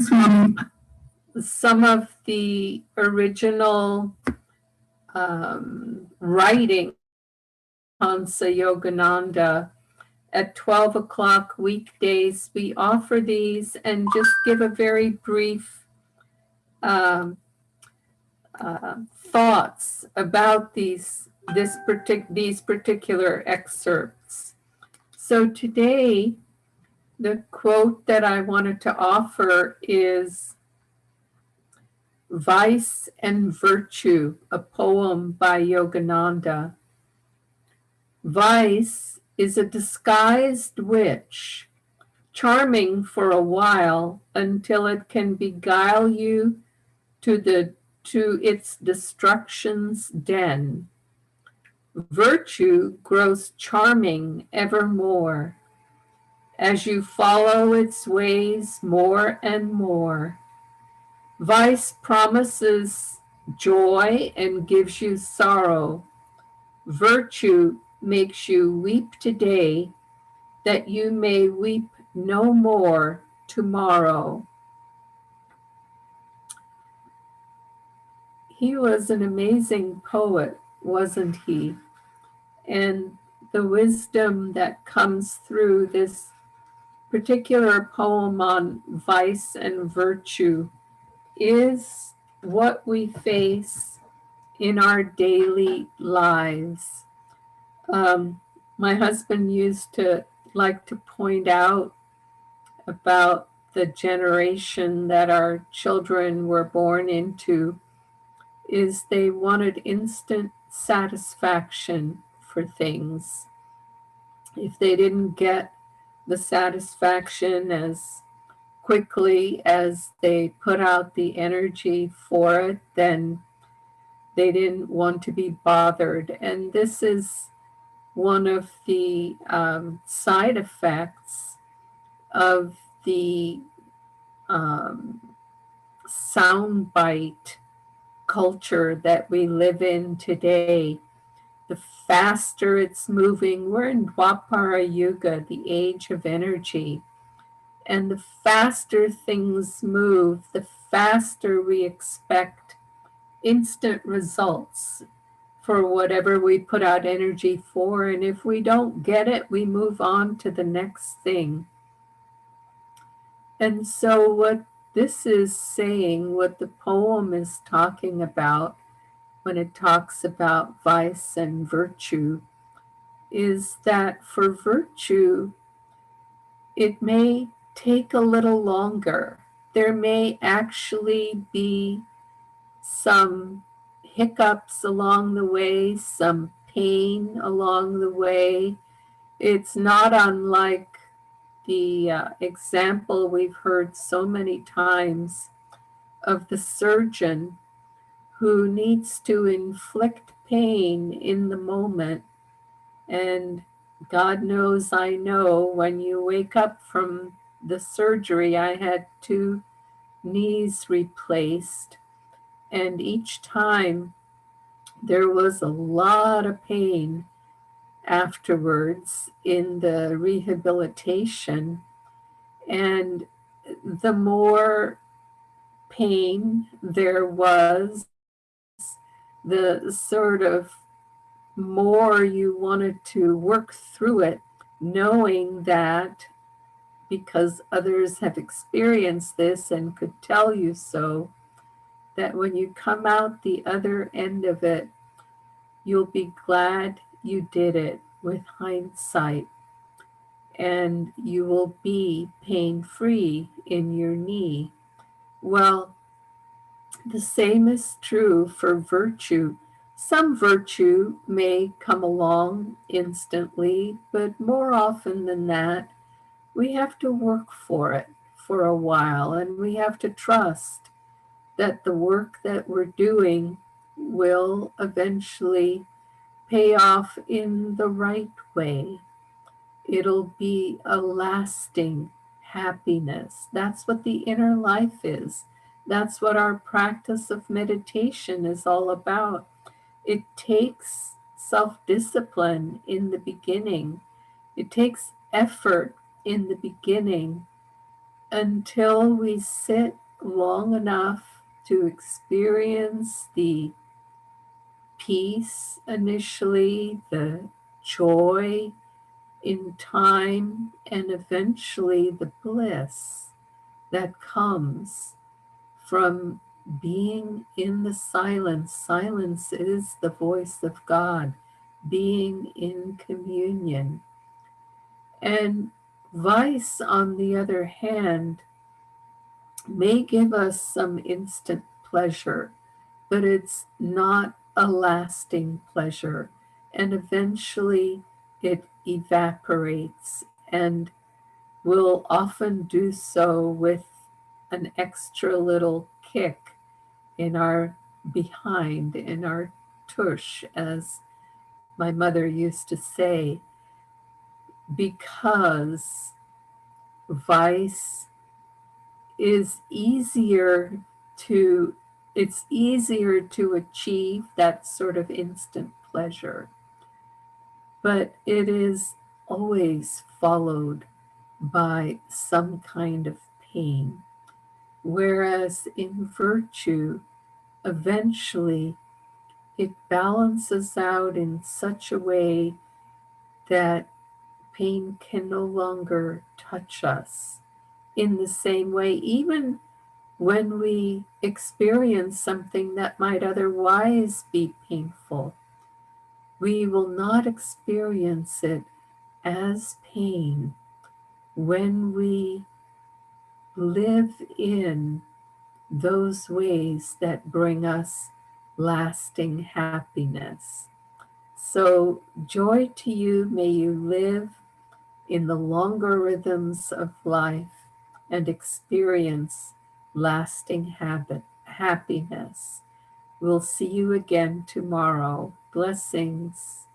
some of the original writing Paramhansa Yogananda at 12 o'clock weekdays. We offer these and just give a very brief thoughts about these particular excerpts. So today, the quote that I wanted to offer is Vice and Virtue, a poem by Yogananda. Vice is a disguised witch, charming for a while until it can beguile you to its destruction's den. Virtue grows charming evermore as you follow its ways more and more. Vice promises joy and gives you sorrow. Virtue makes you weep today that you may weep no more tomorrow. He was an amazing poet, wasn't he? And the wisdom that comes through this particular poem on vice and virtue is what we face in our daily lives. My husband used to like to point out about the generation that our children were born into is they wanted instant satisfaction for things. If they didn't get the satisfaction as quickly as they put out the energy for it, then they didn't want to be bothered. And this is one of the side effects of the soundbite culture that we live in today. The faster it's moving, we're in Dwapara Yuga, the age of energy. And the faster things move, the faster we expect instant results for whatever we put out energy for. And if we don't get it, we move on to the next thing. And so what this is saying, what the poem is talking about when it talks about vice and virtue, is that for virtue, it may take a little longer. There may actually be some hiccups along the way, some pain along the way. It's not unlike the example we've heard so many times of the surgeon who needs to inflict pain in the moment. And God knows, I know, when you wake up from the surgery, I had 2 knees replaced. And each time there was a lot of pain afterwards in the rehabilitation. And the more pain there was, the sort of more you wanted to work through it, knowing that because others have experienced this and could tell you so, that when you come out the other end of it, you'll be glad you did it with hindsight, and you will be pain-free in your knee. Well, the same is true for virtue. Some virtue may come along instantly, but more often than that, we have to work for it for a while, and we have to trust that the work that we're doing will eventually pay off in the right way. It'll be a lasting happiness. That's what the inner life is. That's what our practice of meditation is all about. It takes self-discipline in the beginning. It takes effort in the beginning until we sit long enough to experience the peace initially, the joy in time, and eventually the bliss that comes from being in the silence. Silence is the voice of God, being in communion. And vice, on the other hand, may give us some instant pleasure, but it's not a lasting pleasure. And eventually it evaporates and will often do so with an extra little kick in our behind, in our tush, as my mother used to say, because vice is easier to it's easier to achieve that sort of instant pleasure, but it is always followed by some kind of pain. Whereas in virtue, eventually it balances out in such a way that pain can no longer touch us in the same way, even when we experience something that might otherwise be painful. We will not experience it as pain when we live in those ways that bring us lasting happiness. So, joy to you. May you live in the longer rhythms of life and experience lasting happiness. We'll see you again tomorrow. Blessings.